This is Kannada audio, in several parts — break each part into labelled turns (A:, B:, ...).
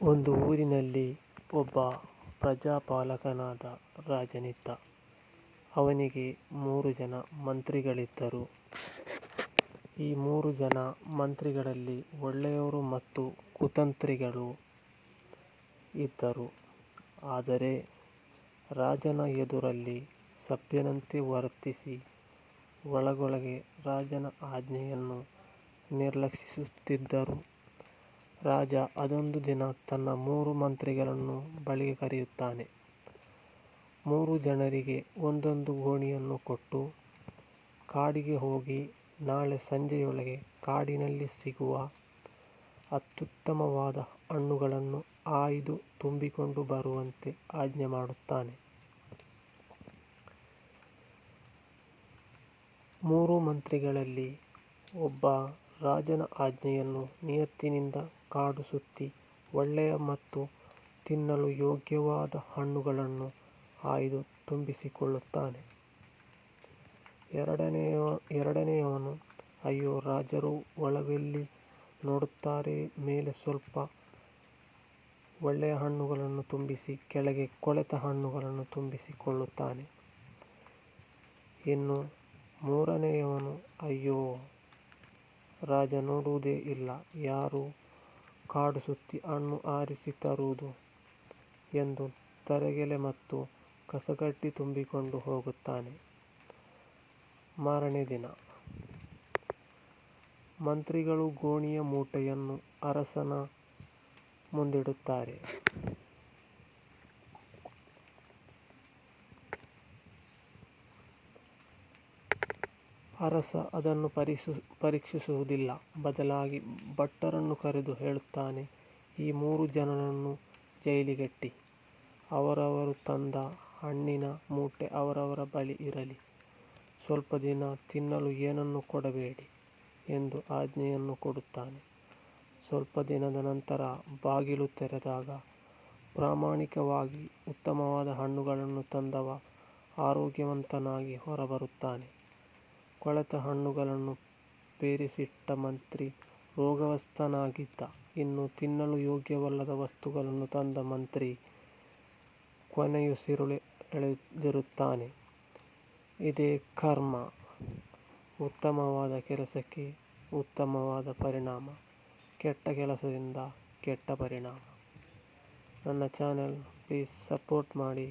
A: ಒಂದು ಊರಿನಲ್ಲಿ ಒಬ್ಬ ಪ್ರಜಾಪಾಲಕನಾದ ರಾಜನಿದ್ದ. ಅವನಿಗೆ 3 ಜನ ಮಂತ್ರಿಗಳಿದ್ದರು. ಈ 3 ಜನ ಮಂತ್ರಿಗಳಲ್ಲಿ ಒಳ್ಳೆಯವರು ಮತ್ತು ಕುತಂತ್ರಿಗಳೂ ಇದ್ದರು. ಆದರೆ ರಾಜನ ಎದುರಲ್ಲಿ ಸಭ್ಯನಂತೆ ವರ್ತಿಸಿ ಒಳಗೊಳಗೆ ರಾಜನ ಆಜ್ಞೆಯನ್ನು ನಿರ್ಲಕ್ಷಿಸುತ್ತಿದ್ದರು. ರಾಜ ಅದೊಂದು ದಿನ ತನ್ನ 3 ಮಂತ್ರಿಗಳನ್ನು ಬಳಿಗೆ ಕರೆಯುತ್ತಾನೆ. 3 ಜನರಿಗೆ ಒಂದೊಂದು ಗೋಣಿಯನ್ನು ಕೊಟ್ಟು, ಕಾಡಿಗೆ ಹೋಗಿ ನಾಳೆ ಸಂಜೆಯೊಳಗೆ ಕಾಡಿನಲ್ಲಿ ಸಿಗುವ ಅತ್ಯುತ್ತಮವಾದ ಹಣ್ಣುಗಳನ್ನು ಆಯ್ದು ತುಂಬಿಕೊಂಡು ಬರುವಂತೆ ಆಜ್ಞೆ ಮಾಡುತ್ತಾನೆ. 3 ಮಂತ್ರಿಗಳಲ್ಲಿ ಒಬ್ಬ ರಾಜನ ಆಜ್ಞೆಯನ್ನು ನಿಯತ್ತಿನಿಂದ ಕಾಡು ಸುತ್ತಿ ಒಳ್ಳೆಯ ಮತ್ತು ತಿನ್ನಲು ಯೋಗ್ಯವಾದ ಹಣ್ಣುಗಳನ್ನು ಆಯ್ದು ತುಂಬಿಸಿಕೊಳ್ಳುತ್ತಾನೆ. ಎರಡನೆಯವನು, ಅಯ್ಯೋ, ರಾಜರು ಒಳಗೆಲ್ಲಿ ನೋಡುತ್ತಾರೆ, ಮೇಲೆ ಸ್ವಲ್ಪ ಒಳ್ಳೆಯ ಹಣ್ಣುಗಳನ್ನು ತುಂಬಿಸಿ ಕೆಳಗೆ ಕೊಳೆತ ಹಣ್ಣುಗಳನ್ನು ತುಂಬಿಸಿಕೊಳ್ಳುತ್ತಾನೆ. ಇನ್ನು 3ನೆಯವನು, ಅಯ್ಯೋ, ರಾಜ ನೋಡುವುದೇ ಇಲ್ಲ, ಯಾರು ಕಾಡು ಸುತ್ತಿ ಹಣ್ಣು ಆರಿಸಿ ತರುವುದು ಎಂದು ತರಗೆಲೆ ಮತ್ತು ಕಸಕಡ್ಡಿ ತುಂಬಿಕೊಂಡು ಹೋಗುತ್ತಾನೆ. ಮಾರನೇ ದಿನ ಮಂತ್ರಿಗಳು ಗೋಣಿಯ ಮೂಟೆಯನ್ನು ಅರಸನ ಮುಂದಿಡುತ್ತಾರೆ. ಅರಸ ಅದನ್ನು ಪರೀಕ್ಷಿಸುವುದಿಲ್ಲ. ಬದಲಾಗಿ ಭಟ್ಟರನ್ನು ಕರೆದು ಹೇಳುತ್ತಾನೆ, ಈ 3 ಜನರನ್ನು ಜೈಲಿಗಟ್ಟಿ, ಅವರವರು ತಂದ ಹಣ್ಣಿನ ಮೂಟೆ ಅವರವರ ಬಳಿ ಇರಲಿ, ಸ್ವಲ್ಪ ದಿನ ತಿನ್ನಲು ಏನನ್ನೂ ಕೊಡಬೇಡಿ ಎಂದು ಆಜ್ಞೆಯನ್ನು ಕೊಡುತ್ತಾನೆ. ಸ್ವಲ್ಪ ದಿನದ ನಂತರ ಬಾಗಿಲು ತೆರೆದಾಗ ಪ್ರಾಮಾಣಿಕವಾಗಿ ಉತ್ತಮವಾದ ಹಣ್ಣುಗಳನ್ನು ತಂದವ ಆರೋಗ್ಯವಂತನಾಗಿ ಹೊರಬರುತ್ತಾನೆ. ಕೊಳೆತ ಹಣ್ಣುಗಳನ್ನು ಪೇರಿಸಿಟ್ಟ ಮಂತ್ರಿ ರೋಗಗ್ರಸ್ತನಾಗಿದ್ದ. ಇನ್ನು ತಿನ್ನಲು ಯೋಗ್ಯವಲ್ಲದ ವಸ್ತುಗಳನ್ನು ತಂದ ಮಂತ್ರಿ ಕೊನೆಯುಸಿರೆಳೆದಿರುತ್ತಾನೆ. ಇದೇ ಕರ್ಮ. ಉತ್ತಮವಾದ ಕೆಲಸಕ್ಕೆ ಉತ್ತಮವಾದ ಪರಿಣಾಮ, ಕೆಟ್ಟ ಕೆಲಸದಿಂದ ಕೆಟ್ಟ ಪರಿಣಾಮ. ನನ್ನ ಚಾನೆಲ್ ಪ್ಲೀಸ್ ಸಪೋರ್ಟ್ ಮಾಡಿ,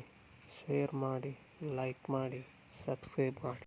A: ಶೇರ್ ಮಾಡಿ, ಲೈಕ್ ಮಾಡಿ, ಸಬ್ಸ್ಕ್ರೈಬ್ ಮಾಡಿ.